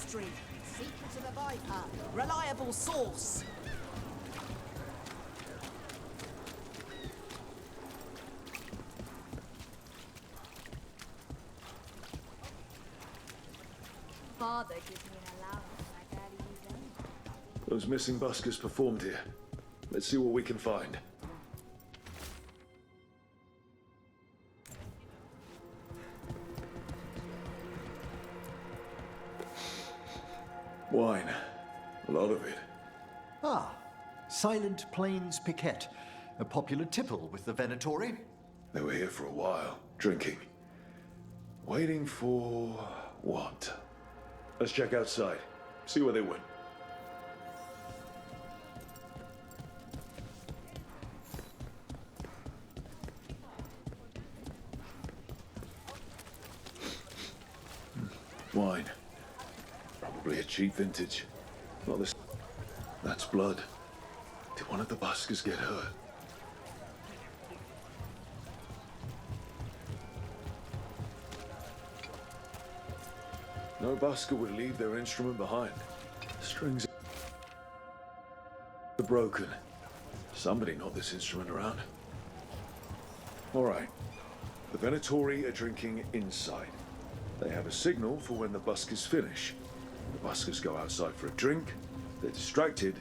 mystery. Secret of the Viper. Reliable source. Father gives me an allowance like that even. Those missing buskers performed here. Let's see what we can find. Wine. A lot of it. Ah, Silent Plains Piquette. A popular tipple with the Venatori. They were here for a while, drinking. Waiting for... what? Let's check outside. See where they went. Wine. Probably a cheap vintage. Not this. That's blood. Did one of the buskers get hurt? No busker would leave their instrument behind. The strings are broken. Somebody knocked this instrument around. All right. The Venatori are drinking inside. They have a signal for when the buskers finish. The buskers go outside for a drink, they're distracted,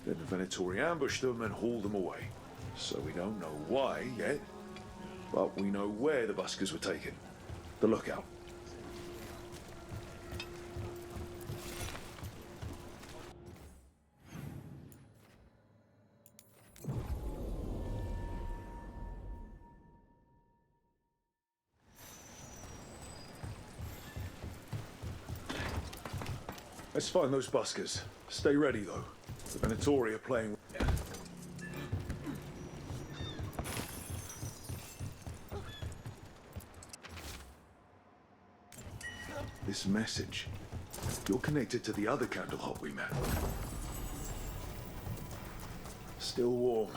then the Venatori ambush them and haul them away. So we don't know why yet, but we know where the buskers were taken. The lookout. Let's find those buskers. Stay ready, though. The Venatori are playing... This message. You're connected to the other Candlehot we met. Still warm.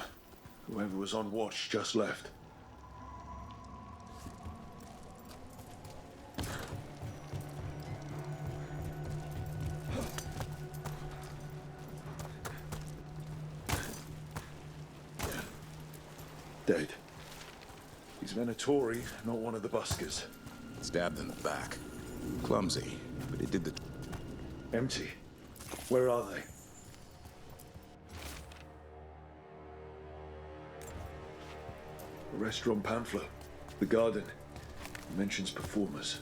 Whoever was on watch just left. Dead. He's Venatori, not one of the buskers. Stabbed in the back. Clumsy, but it did the... Empty. Where are they? The restaurant pamphlet. The garden. It mentions performers.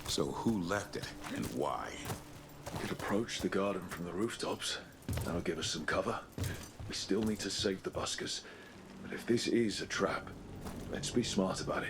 So who left it, and why? We could approach the garden from the rooftops. That'll give us some cover. We still need to save the buskers. But if this is a trap, let's be smart about it.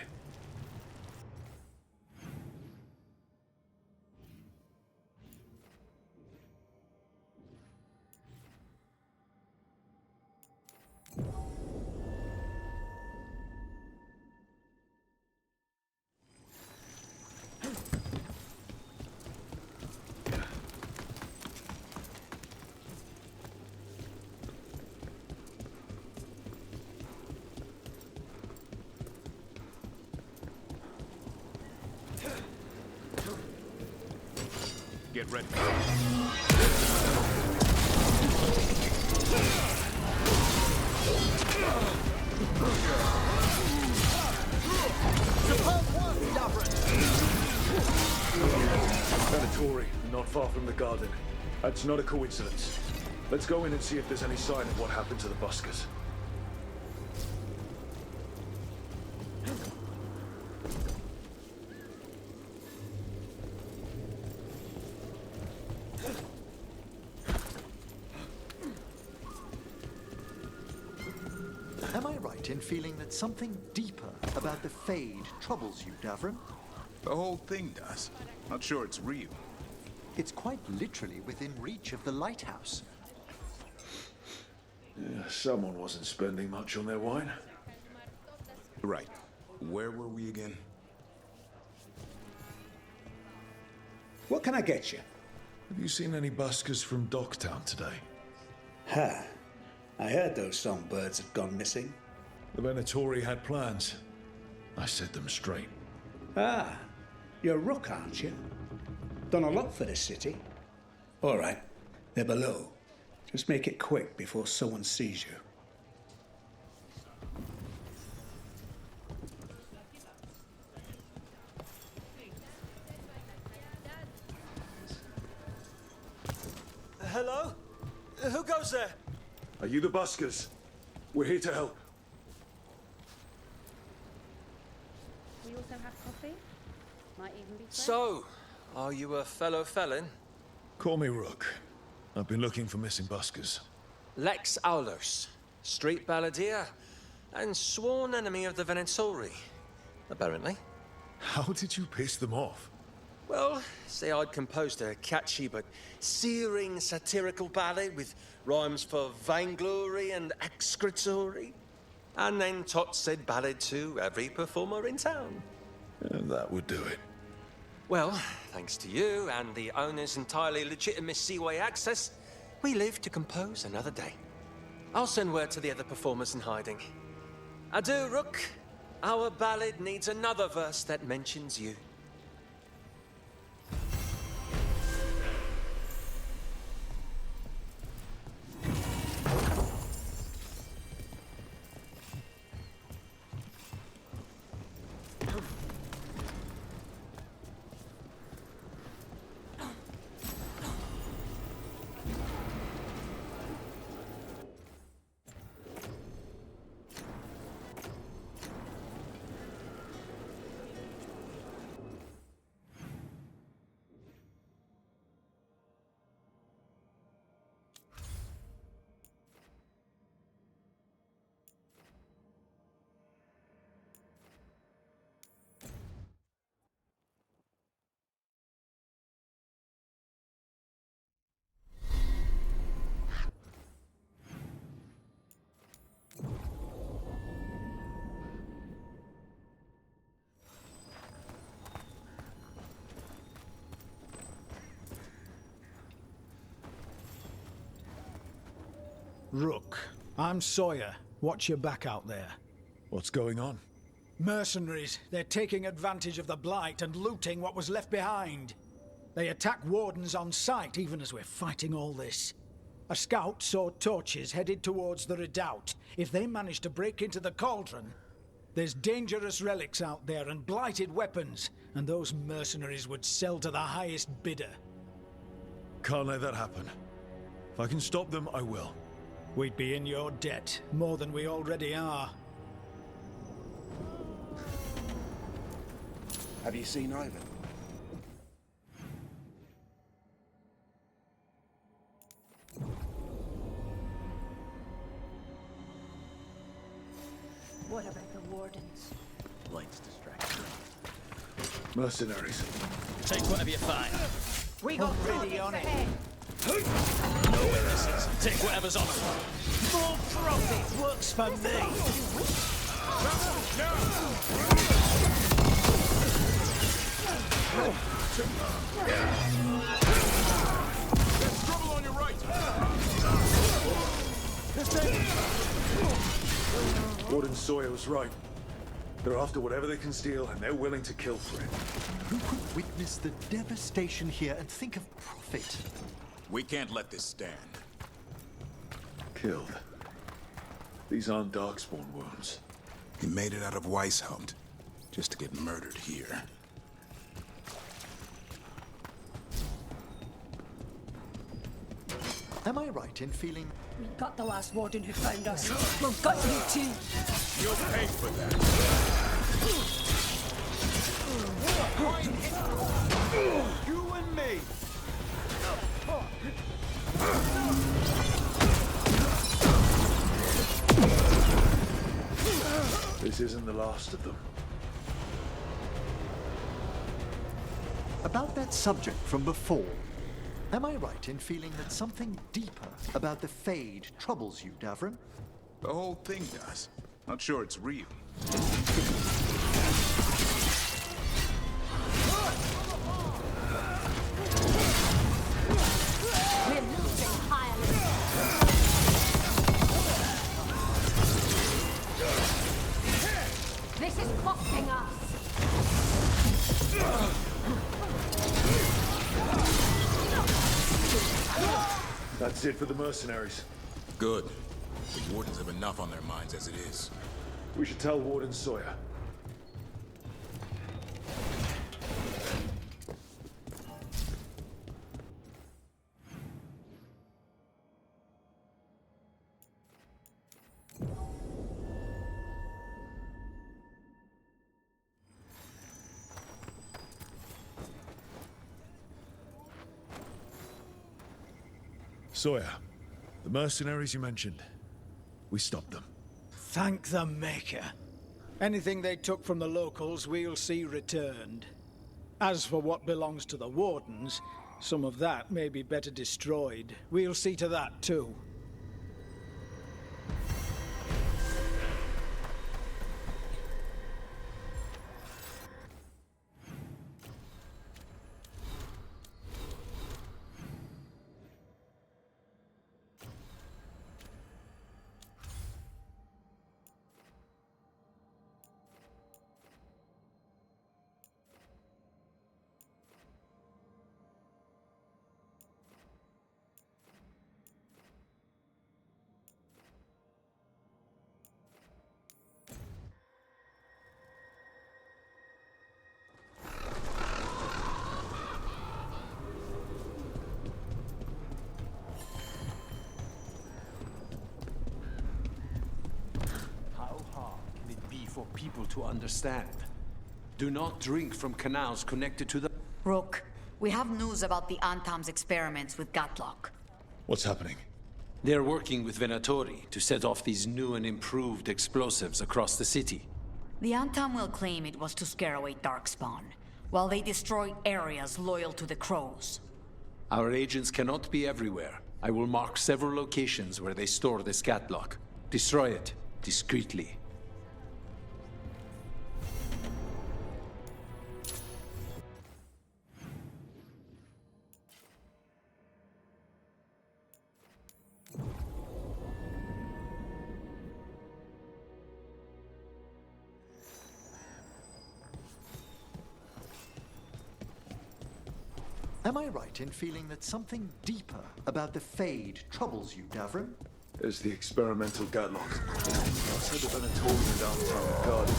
Get ready. Venatori, not far from the garden. That's not a coincidence. Let's go in and see if there's any sign of what happened to the buskers. Am I right in feeling that something deeper about the Fade troubles you, Davrin? The whole thing does. Not sure it's real. It's quite literally within reach of the lighthouse. Yeah, someone wasn't spending much on their wine. Right. Where were we again? What can I get you? Have you seen any buskers from Docktown today? Ha! I heard those songbirds had gone missing. The Venatori had plans. I set them straight. Ah, you're a rook, aren't you? Done a lot for this city. All right. They're below. Just make it quick before someone sees you. Hello? Who goes there? Are you the buskers? We're here to help. We also have coffee. Might even be. So, are you a fellow felon? Call me Rook. I've been looking for missing buskers. Lex Aulos, street balladeer, and sworn enemy of the Venatori, apparently. How did you piss them off? Well, say I'd composed a catchy but searing satirical ballad with rhymes for vainglory and excretory. And then Tot said ballad to every performer in town. And that would do it. Well, thanks to you and the owner's entirely legitimate seaway access, we live to compose another day. I'll send word to the other performers in hiding. Adieu, Rook. Our ballad needs another verse that mentions you. Rook, I'm Sawyer. Watch your back out there. What's going on? Mercenaries. They're taking advantage of the Blight and looting what was left behind. They attack wardens on sight even as we're fighting all this. A scout saw torches headed towards the redoubt. If they manage to break into the cauldron, there's dangerous relics out there and blighted weapons, and those mercenaries would sell to the highest bidder. Can't let that happen. If I can stop them, I will. We'd be in your debt, more than we already are. Have you seen Ivan? What about the wardens? Light's distracted. Mercenaries. Take whatever you find. We got Already on it. No witnesses. Take whatever's on them. More profit works for me. There's trouble on your right! Warden Sawyer was right. They're after whatever they can steal, and they're willing to kill for it. Who could witness the devastation here and think of profit? We can't let this stand. Killed. These aren't Darkspawn wounds. He made it out of Weishaupt, just to get murdered here. Am I right in feeling... We got the last warden who found us. We've got you too. You'll pay for that. You and me. This isn't the last of them. About that subject from before, am I right in feeling that something deeper about the Fade troubles you, Davrin? The whole thing does. Not sure it's real. We're losing hirelings. This is costing us. That's it for the mercenaries. Good. The Wardens have enough on their minds as it is. We should tell Warden Sawyer. Sawyer, the mercenaries you mentioned, we stopped them. Thank the Maker. Anything they took from the locals, we'll see returned. As for what belongs to the Wardens, some of that may be better destroyed. We'll see to that too. For people to understand. Do not drink from canals connected to the... Rook, we have news about the Antam's experiments with Gatlock. What's happening? They're working with Venatori to set off these new and improved explosives across the city. The Antam will claim it was to scare away Darkspawn, while they destroy areas loyal to the Crows. Our agents cannot be everywhere. I will mark several locations where they store this Gatlock. Destroy it, discreetly. Am I right in feeling that something deeper about the Fade troubles you, Davrin? There's the experimental Gatlock. Outside the Venatorian downtown garden.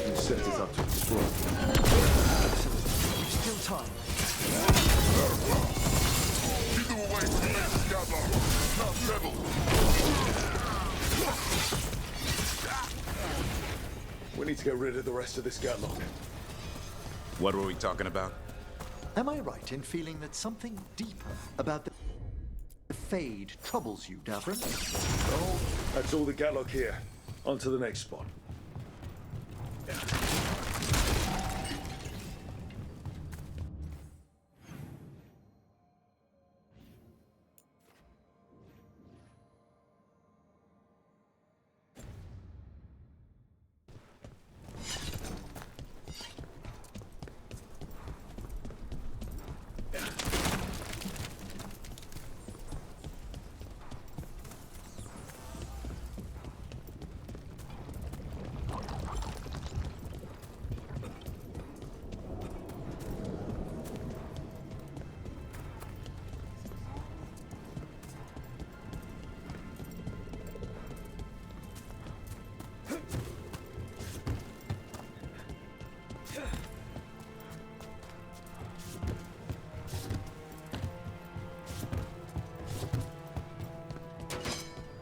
You set it up to explode. Still time. Keep them away from this Gatlock. Not rebel. We need to get rid of the rest of this Gatlock. What were we talking about? Am I right in feeling that something deeper about the Fade troubles you, Davrin? Oh, that's all the Gatlock here. On to the next spot.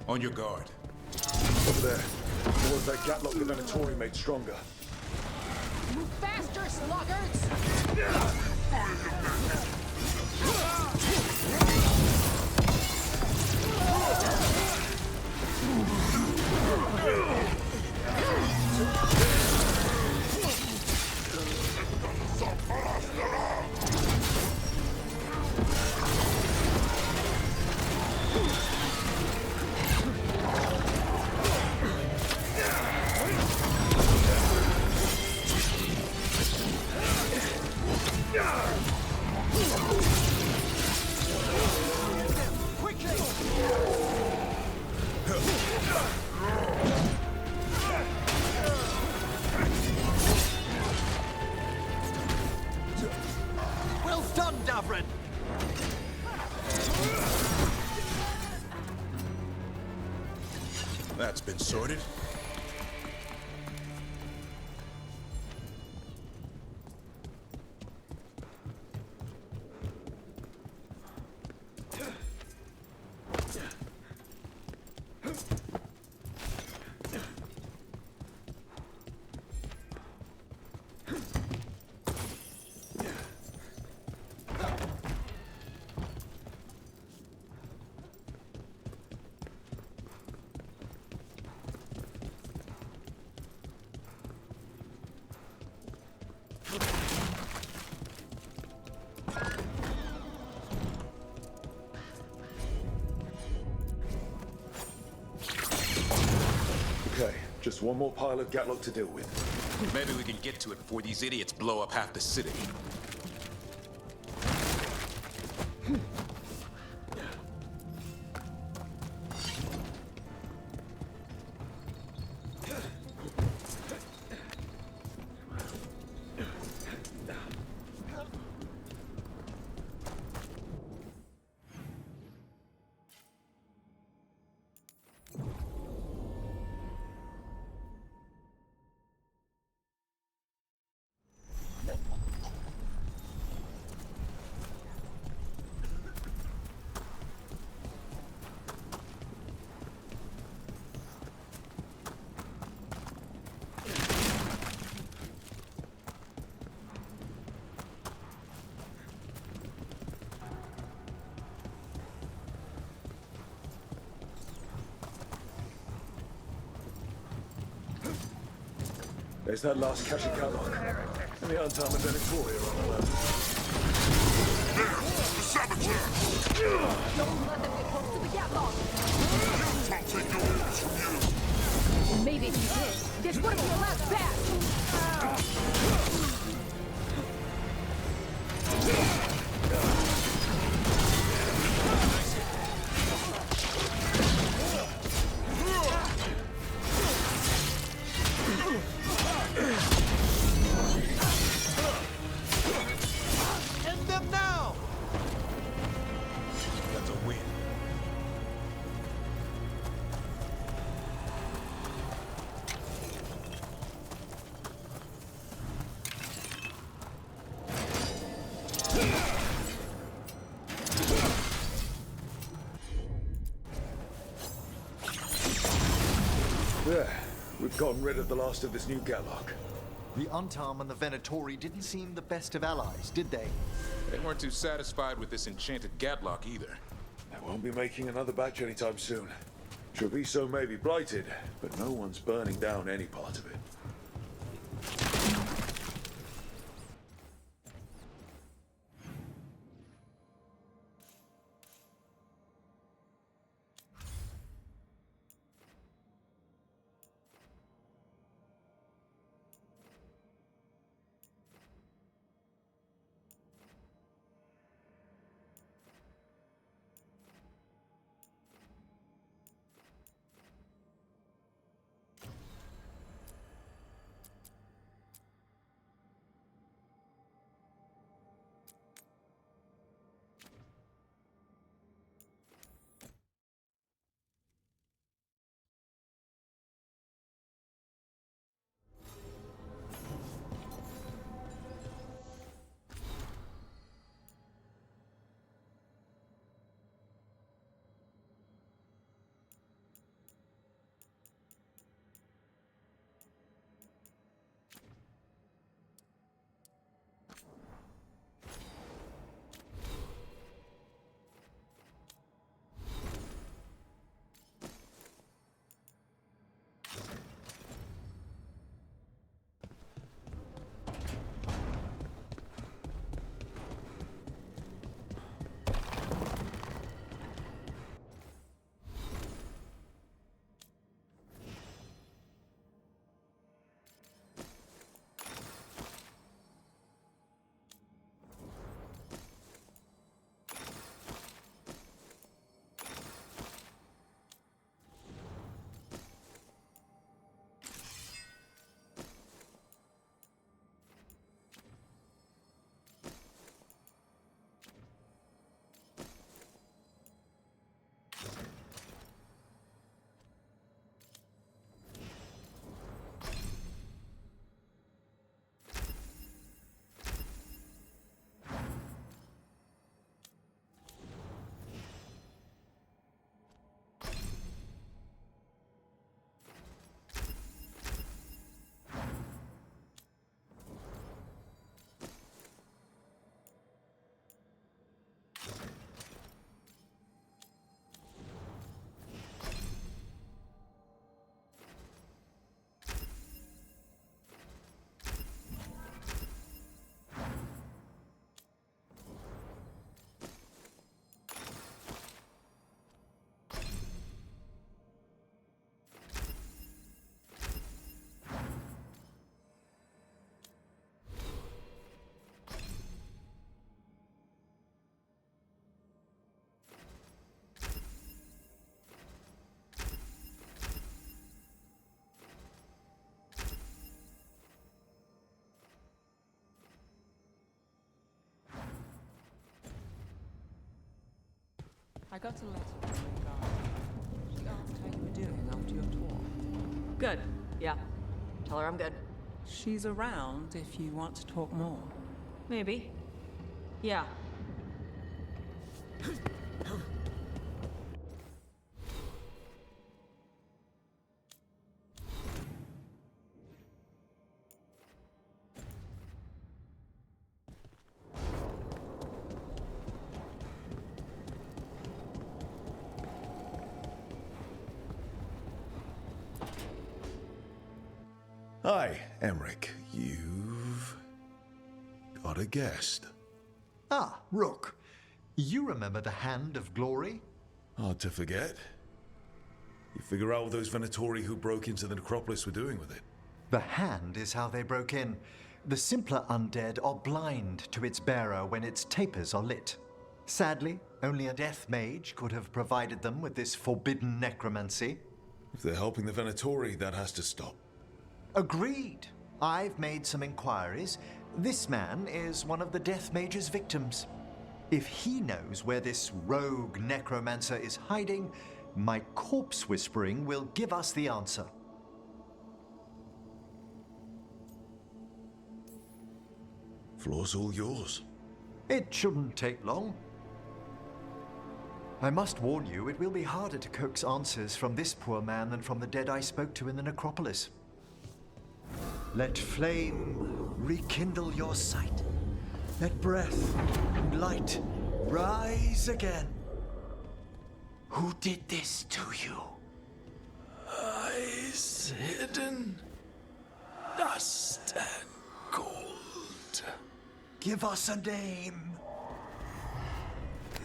On your guard. Over there. More of that Gatlock the Venatori made stronger. Move faster, sluggards! Well done, Davrin! That's been sorted. Okay, just one more pile of Gatlock to deal with. Maybe we can get to it before these idiots blow up half the city. There's that last cache of Gatlock. And the untimed Venatori are on alert. The saboteur! Don't let them get close to the Gatlock! I'll take no orders from you! Maybe if you did, this wouldn't be your last batch! End them now! That's a win. There, we've gotten rid of the last of this new Gatlock. The Untarm and the Venatori didn't seem the best of allies, did they? They weren't too satisfied with this enchanted Gatlock either. They won't be making another batch anytime soon. Treviso may be blighted, but no one's burning down any part of it. I got a letter from Veilguard. She asked how you were doing after your tour. Good. Yeah. Tell her I'm good. She's around if you want to talk more. Maybe. Yeah. Hi, Emmerich. You've got a guest. Ah, Rook. You remember the Hand of Glory? Hard to forget. You figure out what those Venatori who broke into the necropolis were doing with it? The Hand is how they broke in. The simpler undead are blind to its bearer when its tapers are lit. Sadly, only a death mage could have provided them with this forbidden necromancy. If they're helping the Venatori, that has to stop. Agreed. I've made some inquiries. This man is one of the Death Mage's victims. If he knows where this rogue necromancer is hiding, my corpse whispering will give us the answer. Floor's all yours. It shouldn't take long. I must warn you, it will be harder to coax answers from this poor man than from the dead I spoke to in the necropolis. Let flame rekindle your sight. Let breath and light rise again. Who did this to you? Eyes hidden, dust and gold. Give us a name.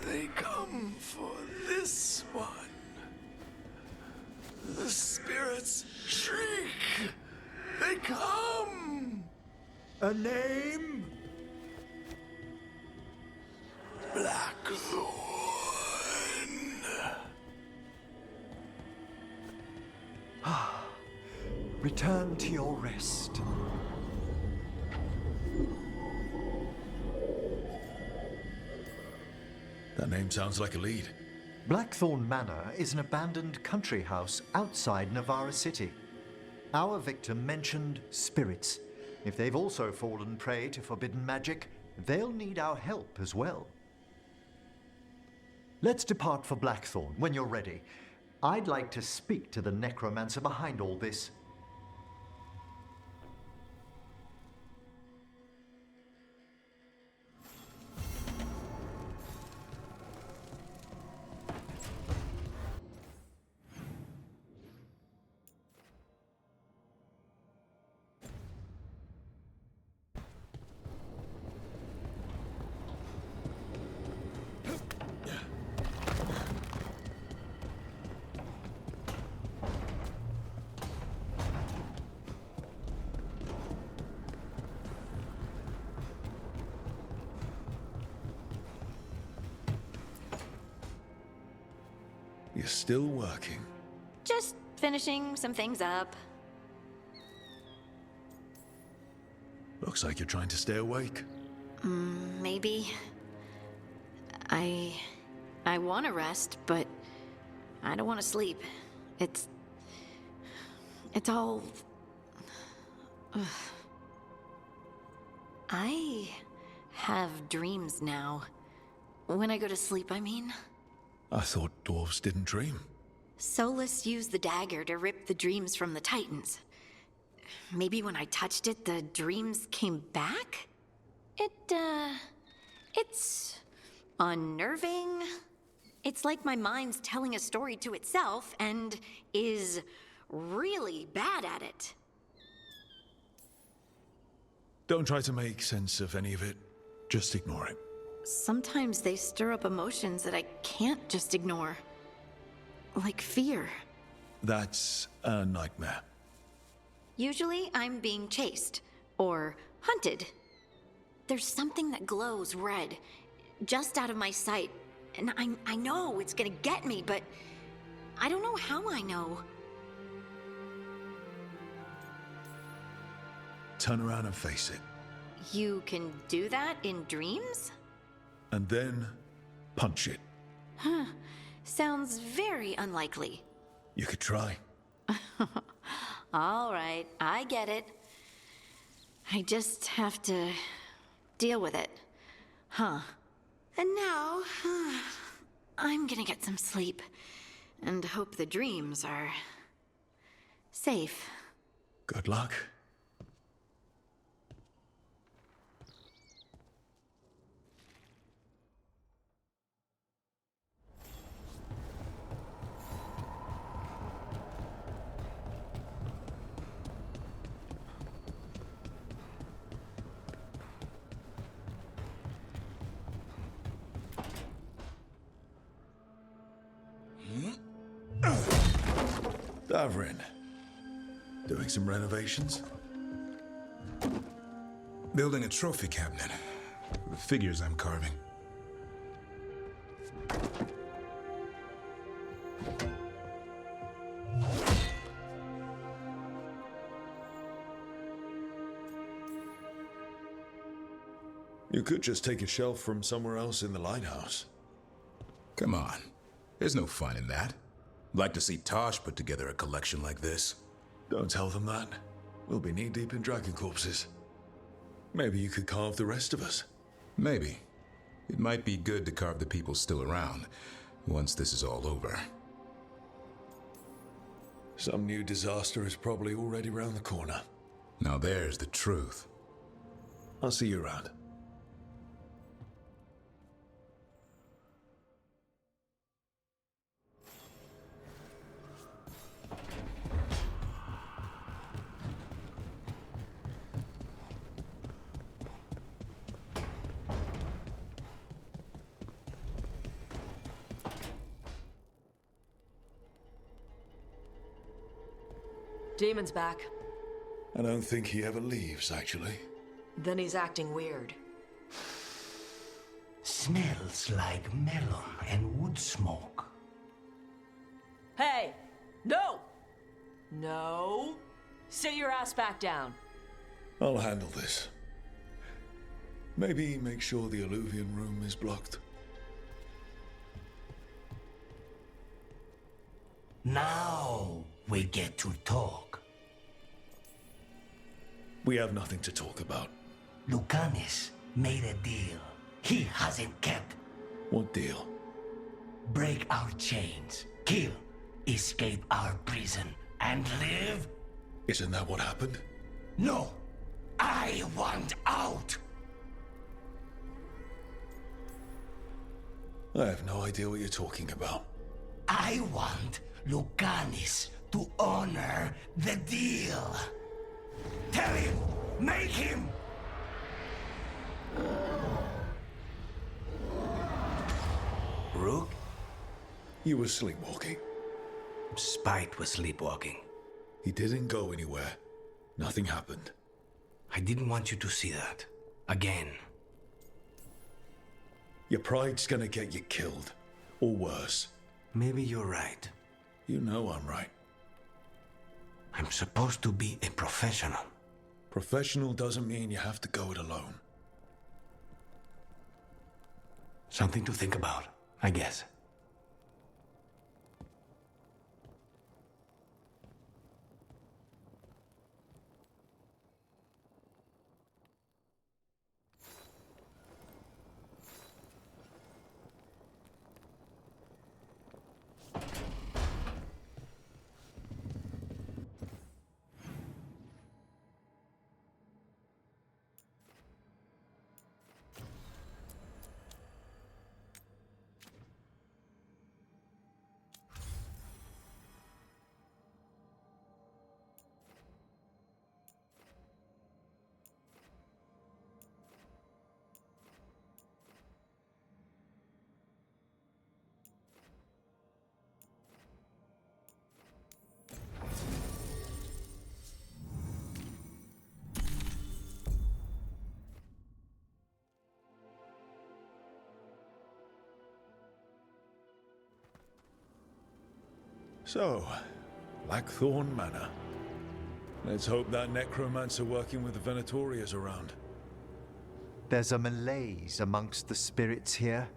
They come for this one. The spirits shriek. They come! A name? Blackthorn. Return to your rest. That name sounds like a lead. Blackthorn Manor is an abandoned country house outside Navarra City. Our victim mentioned spirits. If they've also fallen prey to forbidden magic, they'll need our help as well. Let's depart for Blackthorn when you're ready. I'd like to speak to the necromancer behind all this. You're still working. Just finishing some things up. Looks like you're trying to stay awake. Maybe. I want to rest, but I don't want to sleep. It's all... Ugh. I have dreams now. When I go to sleep, I mean. I thought dwarves didn't dream. Solus used the dagger to rip the dreams from the Titans. Maybe when I touched it, the dreams came back? It's unnerving. It's like my mind's telling a story to itself and is really bad at it. Don't try to make sense of any of it. Just ignore it. Sometimes they stir up emotions that I can't just ignore. Like fear. That's a nightmare. Usually I'm being chased or hunted. There's something that glows red, just out of my sight, and I know it's gonna get me, but I don't know how I know. Turn around and face it. You can do that in dreams? And then punch it. Huh. Sounds very unlikely. You could try. All right, I get it. I just have to deal with it. Huh. And now, I'm gonna get some sleep. And hope the dreams are safe. Good luck. Davrin, doing some renovations? Building a trophy cabinet. The figures I'm carving. You could just take a shelf from somewhere else in the lighthouse. Come on. There's no fun in that. I'd like to see Tosh put together a collection like this. Don't tell them that. We'll be knee-deep in dragon corpses. Maybe you could carve the rest of us. Maybe. It might be good to carve the people still around, once this is all over. Some new disaster is probably already round the corner. Now there's the truth. I'll see you around. Demon's back. I don't think he ever leaves, actually. Then he's acting weird. Smells like melon and wood smoke. Hey! No! No! Sit your ass back down. I'll handle this. Maybe make sure the alluvian room is blocked. Now we get to talk. We have nothing to talk about. Lucanis made a deal he hasn't kept. What deal? Break our chains, kill, escape our prison, and live? Isn't that what happened? No! I want out! I have no idea what you're talking about. I want Lucanis to honor the deal. Tell him! Make him! Rook? You were sleepwalking. Spite was sleepwalking. He didn't go anywhere. Nothing happened. I didn't want you to see that. Again. Your pride's gonna get you killed. Or worse. Maybe you're right. You know I'm right. I'm supposed to be a professional. Professional doesn't mean you have to go it alone. Something to think about, I guess. So, Blackthorn Manor. Let's hope that Necromancer working with the Venatori is around. There's a malaise amongst the spirits here,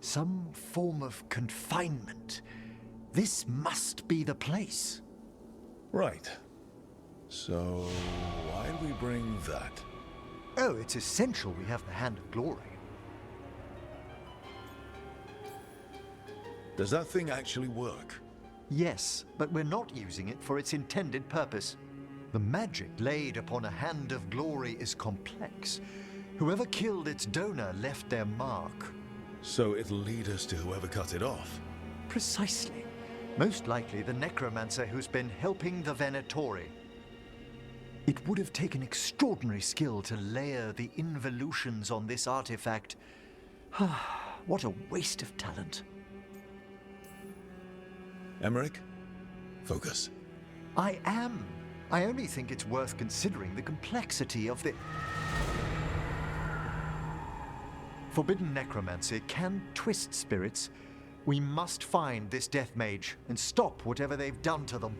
Some form of confinement. This must be the place. Right. So, why'd we bring that? Oh, it's essential we have the Hand of Glory. Does that thing actually work? Yes, but we're not using it for its intended purpose. The magic laid upon a Hand of Glory is complex. Whoever killed its donor left their mark. So it'll lead us to whoever cut it off? Precisely. Most likely the Necromancer who's been helping the Venatori. It would have taken extraordinary skill to layer the involutions on this artifact. What a waste of talent. Emmerich, focus. I am. I only think it's worth considering the complexity of the... Forbidden necromancy can twist spirits. We must find this death mage and stop whatever they've done to them.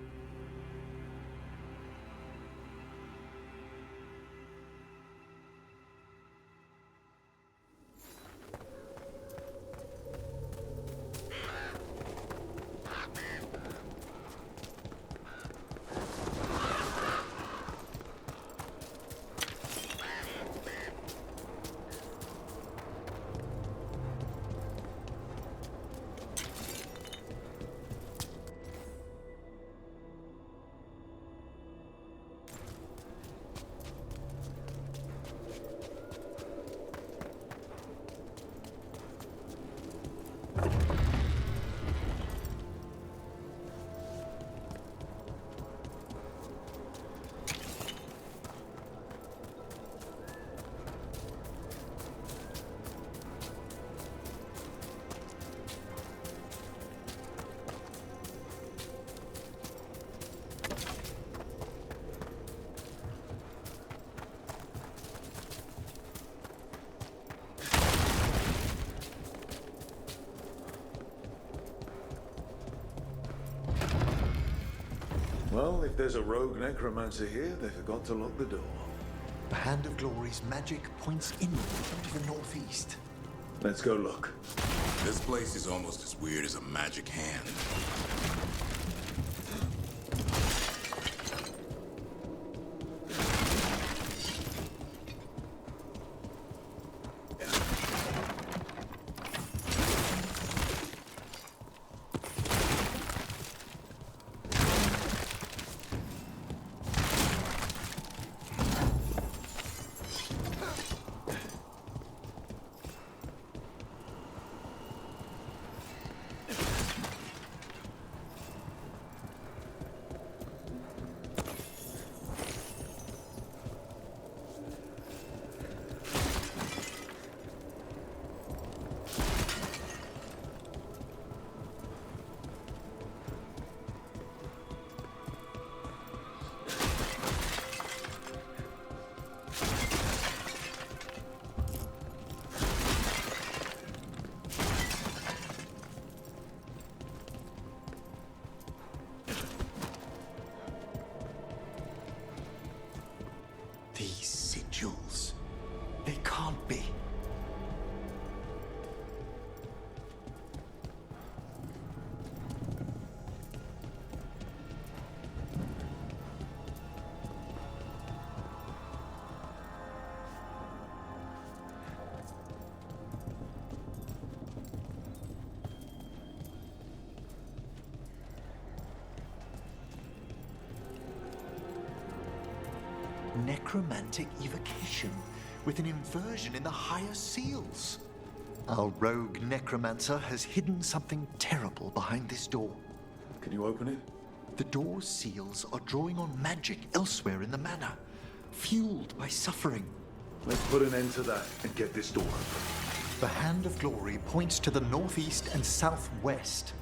Well, if there's a rogue necromancer here, they forgot to lock the door. The Hand of Glory's magic points inward to the northeast. Let's go look. This place is almost as weird as a magic hand. These sigils. They can't be. Necromantic evocation, with an inversion in the higher seals. Our rogue necromancer has hidden something terrible behind this door. Can you open it? The door's seals are drawing on magic elsewhere in the manor, fueled by suffering. Let's put an end to that and get this door open. The Hand of Glory points to the northeast and southwest.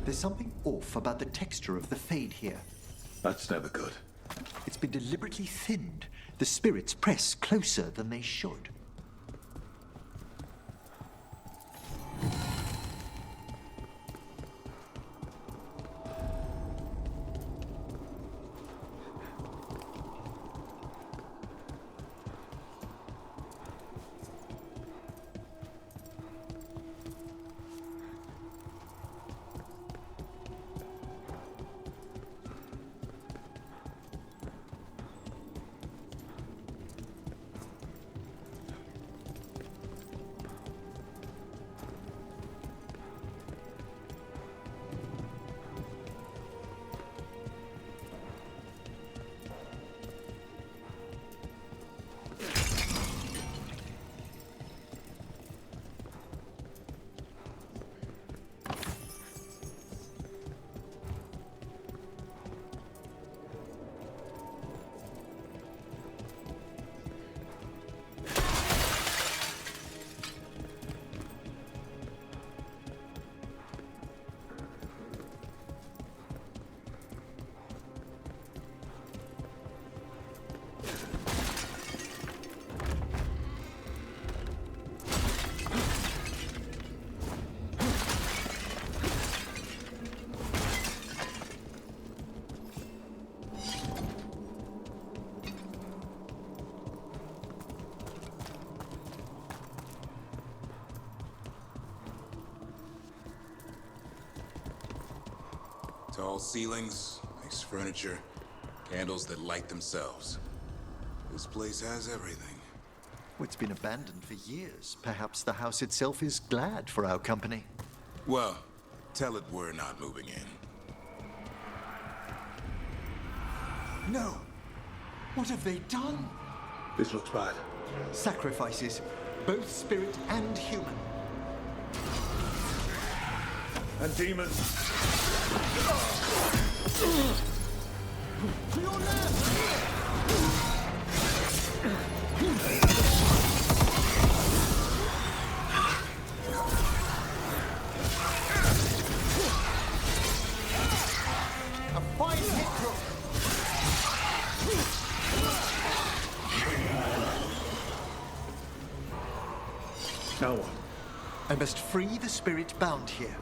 There's something off about the texture of the fade here. That's never good. It's be deliberately thinned. The spirits press closer than they should. Tall ceilings, nice furniture, candles that light themselves. This place has everything. It's been abandoned for years. Perhaps the house itself is glad for our company. Well, tell it we're not moving in. No! What have they done? This looks bad. Sacrifices, both spirit and human. And demons. To your left! A fine hit, Rook. Now what? I must free the spirit bound here.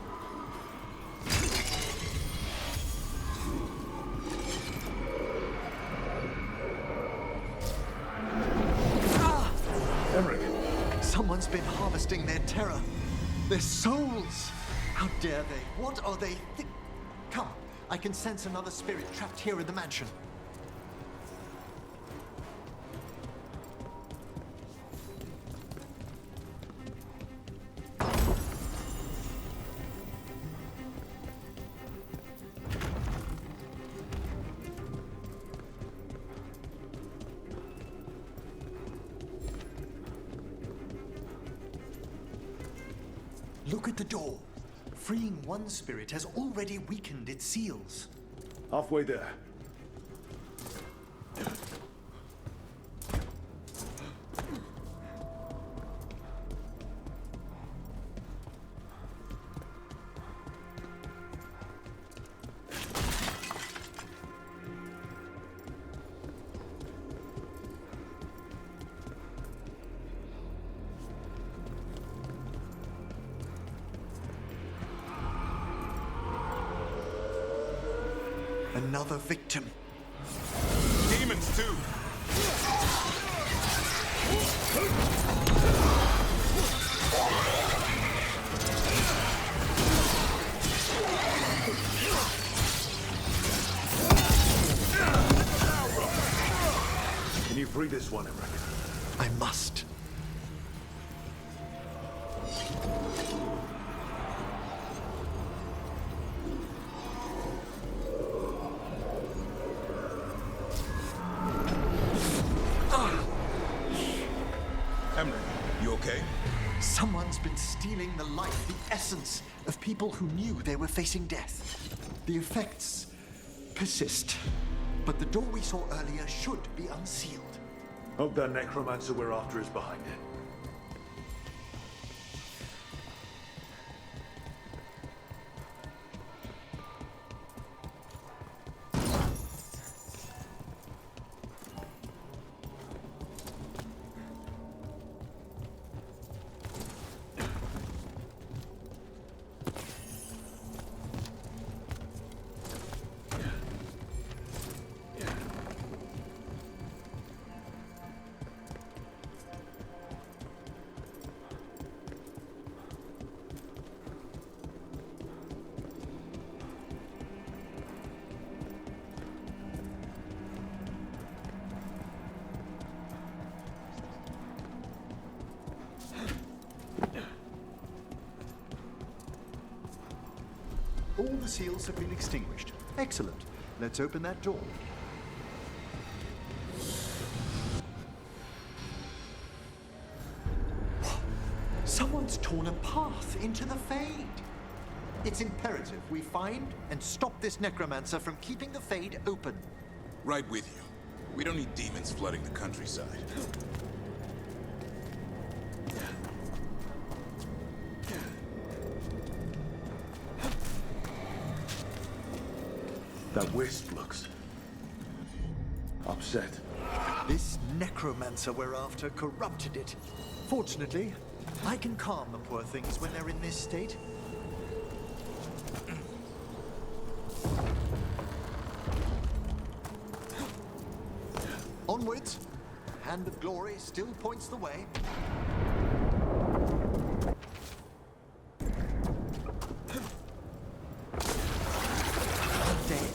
Someone's been harvesting their terror. Their souls. How dare they? What are they Come, I can sense another spirit trapped here in the mansion. Look at the door. Freeing one spirit has already weakened its seals. Halfway there. Another victim. Demons, too! Can you free this one, Emmerich? I must. Someone's been stealing the life, the essence of people who knew they were facing death. The effects persist, but the door we saw earlier should be unsealed. Hope that necromancer we're after is behind it. All the seals have been extinguished. Excellent. Let's open that door. Someone's torn a path into the Fade. It's imperative we find and stop this necromancer from keeping the Fade open. Right with you. We don't need demons flooding the countryside. That wisp looks upset. This necromancer we're after corrupted it. Fortunately, I can calm the poor things when they're in this state. Onwards. Hand of Glory still points the way. Undead.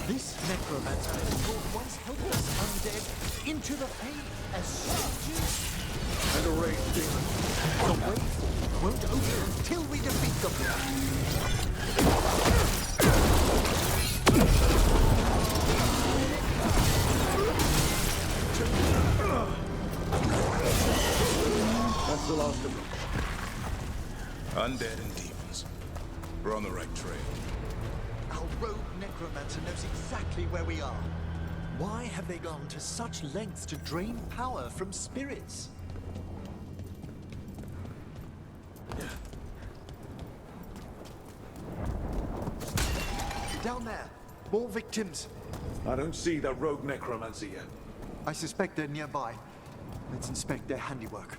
This necromancer has brought once helpless undead into the Fade as soldiers. And a rage demon. The way forward won't open until we defeat them. That's the last of them. Undead and demons. We're on the right trail. Our rogue necromancer knows exactly where we are. Why have they gone to such lengths to drain power from spirits? Down there. More victims. I don't see that rogue necromancer yet. I suspect they're nearby. Let's inspect their handiwork.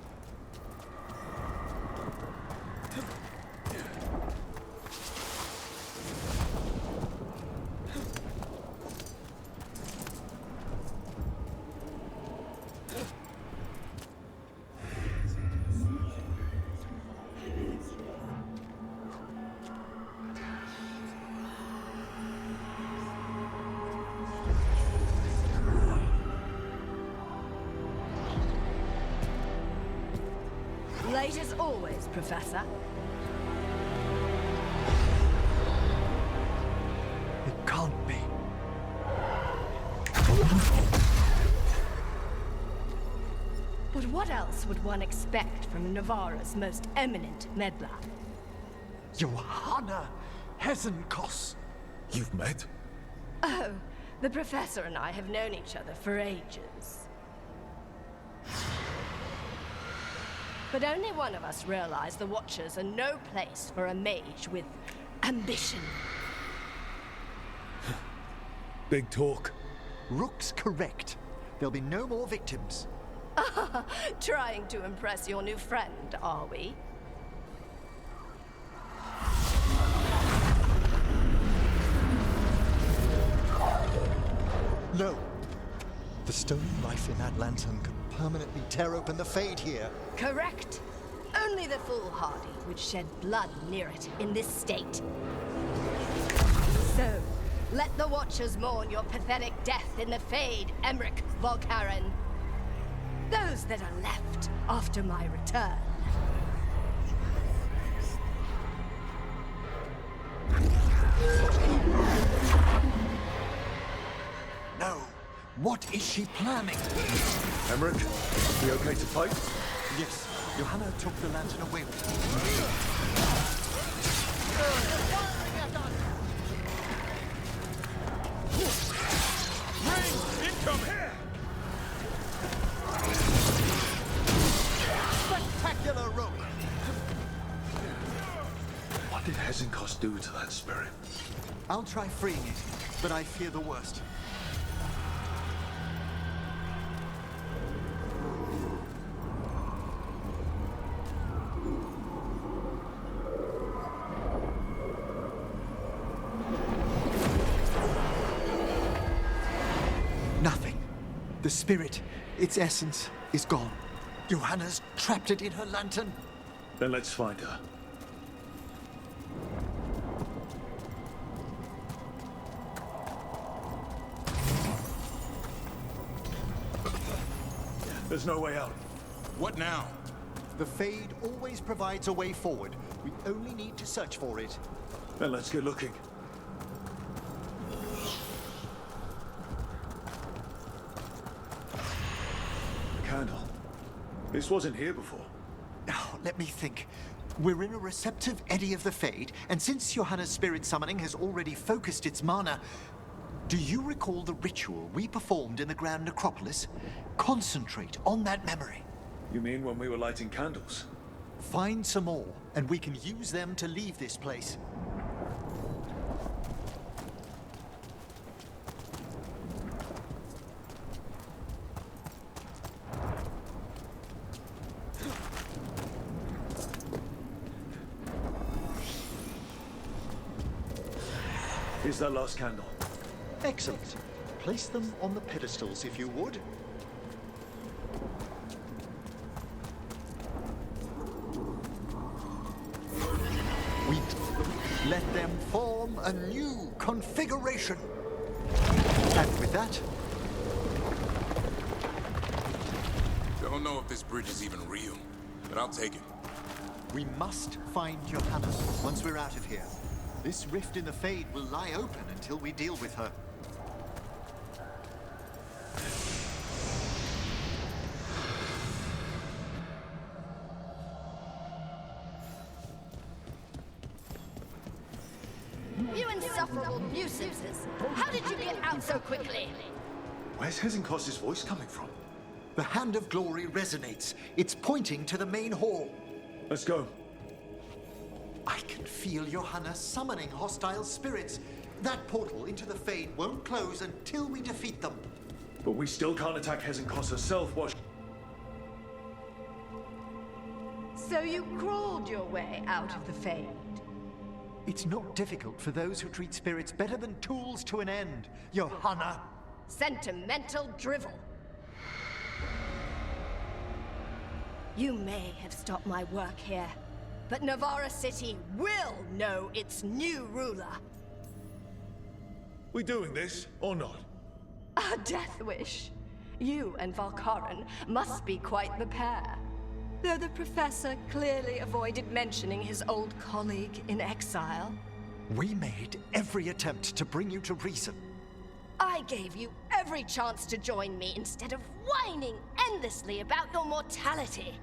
Late as always, Professor. It can't be. But what else would one expect from Navarra's most eminent meddler? Johanna Hesenkos. You've met? Oh, the Professor and I have known each other for ages. But only one of us realized the Watchers are no place for a mage with ambition. Big talk. Rook's correct. There'll be no more victims. Trying to impress your new friend, are we? No. The stolen life in that lantern could permanently tear open the Fade here. Correct. Only the foolhardy would shed blood near it in this state. So, let the Watchers mourn your pathetic death in the Fade, Emmerich Volkaren. Those that are left after my return. No. What is she planning? Emmerich, we okay to fight? Yes. Johanna took the lantern away with her. Ring! Income here! Spectacular rook! What did Hesenkos do to that spirit? I'll try freeing it, but I fear the worst. Nothing. The spirit, its essence, is gone. Johanna's trapped it in her lantern. Then let's find her. There's no way out. What now? The Fade always provides a way forward. We only need to search for it. Then let's get looking. A candle. This wasn't here before. Oh, let me think. We're in a receptive eddy of the Fade, and since Johanna's spirit summoning has already focused its mana, do you recall the ritual we performed in the Grand Necropolis? Concentrate on that memory. You mean when we were lighting candles? Find some more, and we can use them to leave this place. Here's that last candle. Excellent. Place them on the pedestals, if you would. We let them form a new configuration. And with that... Don't know if this bridge is even real, but I'll take it. We must find Johanna once we're out of here. This rift in the Fade will lie open until we deal with her. You insufferable nuisances! How did you get out so quickly? Where's Hezenkos's voice coming from? The Hand of Glory resonates. It's pointing to the main hall. Let's go. I can feel Johanna summoning hostile spirits. That portal into the Fade won't close until we defeat them. But we still can't attack Hezenkos herself while So you crawled your way out of the Fade? It's not difficult for those who treat spirits better than tools to an end, Johanna. Sentimental drivel. You may have stopped my work here, but Navarra City will know its new ruler. We doing this or not? A death wish. You and Valkaran must be quite the pair. Though the professor clearly avoided mentioning his old colleague in exile. We made every attempt to bring you to reason. I gave you every chance to join me instead of whining endlessly about your mortality.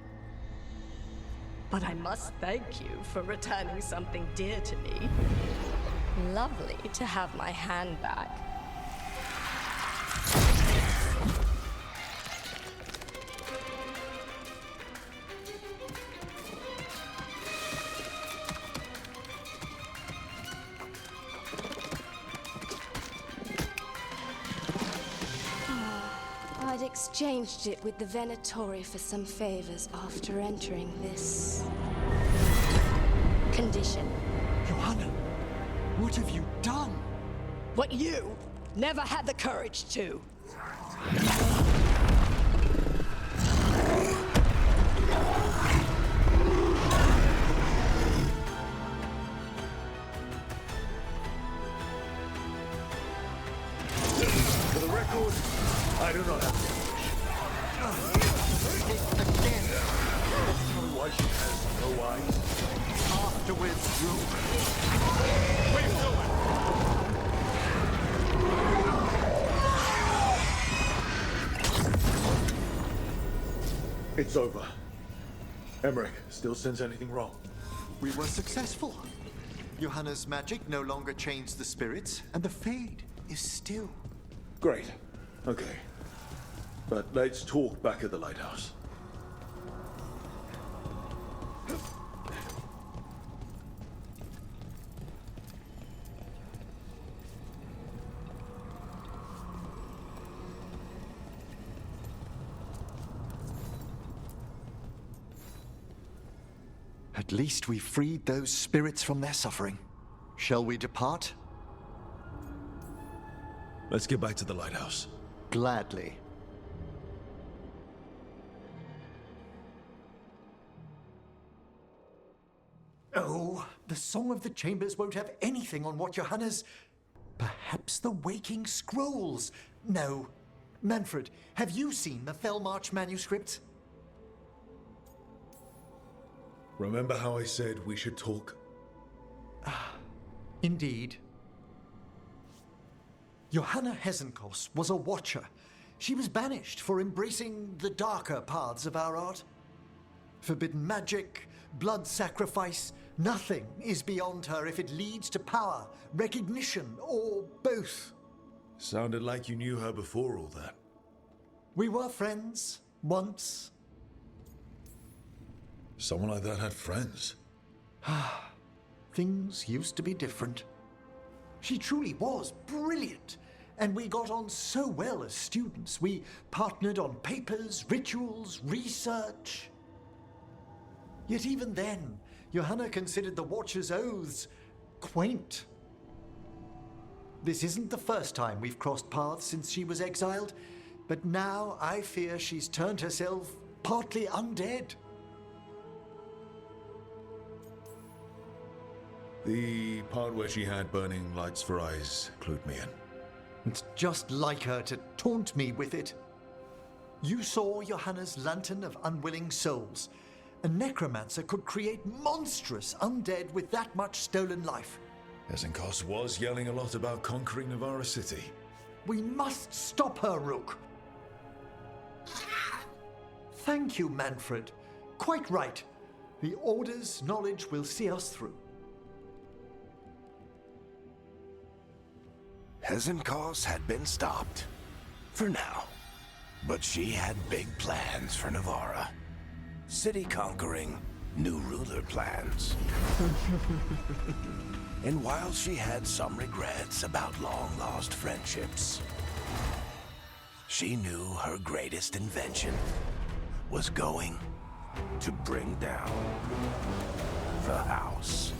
But I must thank you for returning something dear to me. Lovely to have my hand back. I'd exchanged it with the Venatori for some favors after entering this condition. Johanna, what have you done? What you never had the courage to. For the record, I do not have Again. no why she has no eyes. Afterwards, you... It's over. Emmerich still sense anything wrong? We were successful. Johanna's magic no longer changed the spirits, and the Fade is still. Great. Okay. But let's talk back at the lighthouse. At least we freed those spirits from their suffering. Shall we depart? Let's get back to the lighthouse. Gladly. Oh, the Song of the Chambers won't have anything on what Johanna's... Perhaps the Waking Scrolls? No. Manfred, have you seen the Fell March manuscripts? Remember how I said we should talk? Indeed. Johanna Hesenkos was a watcher. She was banished for embracing the darker paths of our art. Forbidden magic, blood sacrifice, nothing is beyond her if it leads to power, recognition, or both. Sounded like you knew her before all that. We were friends, once. Someone like that had friends. Things used to be different. She truly was brilliant, and we got on so well as students. We partnered on papers, rituals, research. Yet even then, Johanna considered the Watcher's oaths quaint. This isn't the first time we've crossed paths since she was exiled, but now I fear she's turned herself partly undead. The part where she had burning lights for eyes clued me in. It's just like her to taunt me with it. You saw Johanna's Lantern of Unwilling Souls. A necromancer could create monstrous undead with that much stolen life. Hesenkos was yelling a lot about conquering Navarra City. We must stop her, Rook. Thank you, Manfred. Quite right. The Order's knowledge will see us through. Hesenkos had been stopped. For now. But she had big plans for Navarra. City conquering, new ruler plans. And while she had some regrets about long-lost friendships, she knew her greatest invention was going to bring down the house.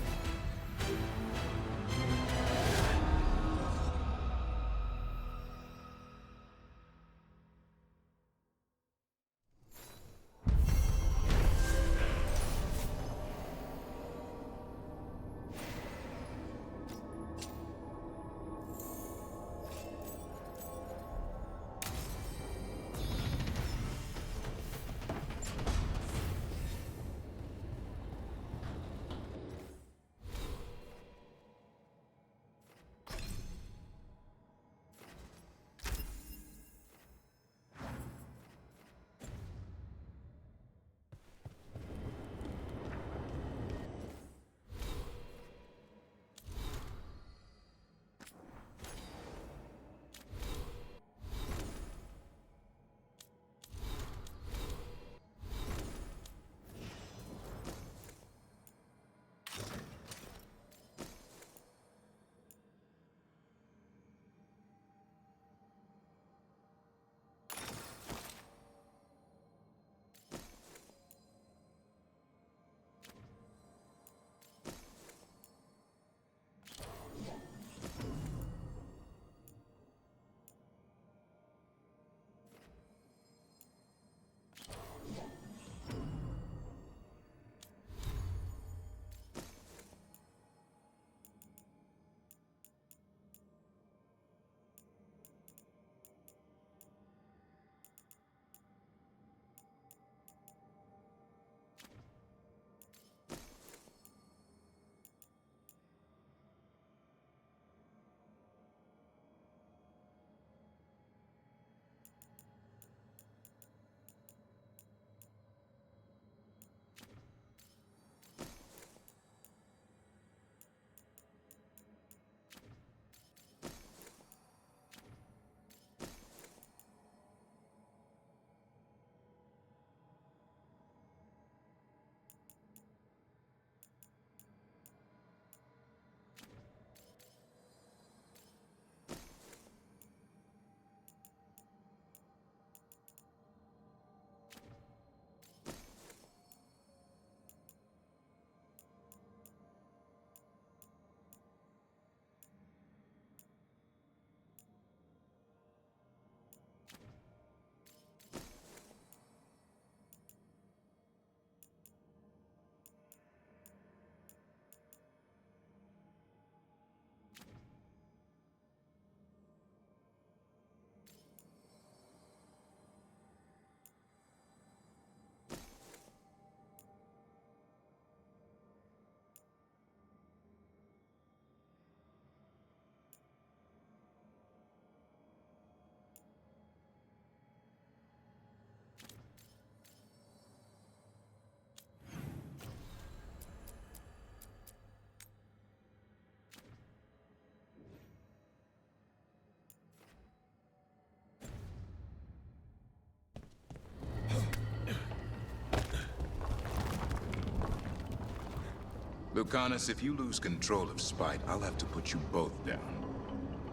Lucanus, if you lose control of Spite, I'll have to put you both down.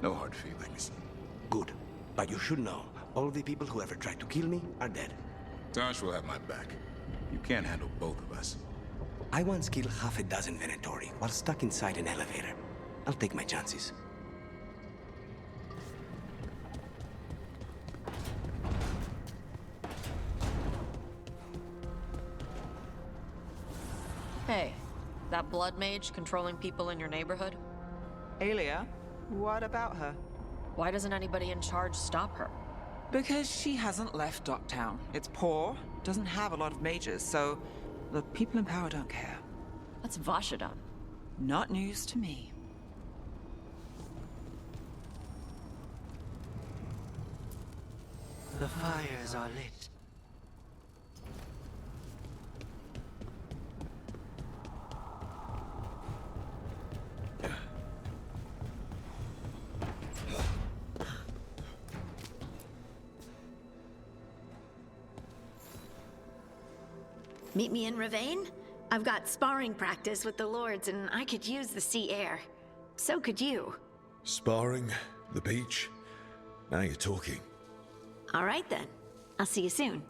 No hard feelings. Good. But you should know, all the people who ever tried to kill me are dead. Tosh will have my back. You can't handle both of us. I once killed half a dozen Venatori while stuck inside an elevator. I'll take my chances. Hey, that blood mage controlling people in your neighborhood? Alia, what about her? Why doesn't anybody in charge stop her? Because she hasn't left Docktown. It's poor, doesn't have a lot of mages, so the people in power don't care. That's Vashadan. Not news to me. The fires are lit. Meet me in Ravane? I've got sparring practice with the lords and I could use the sea air. So could you. Sparring? The beach? Now you're talking. All right then. I'll see you soon.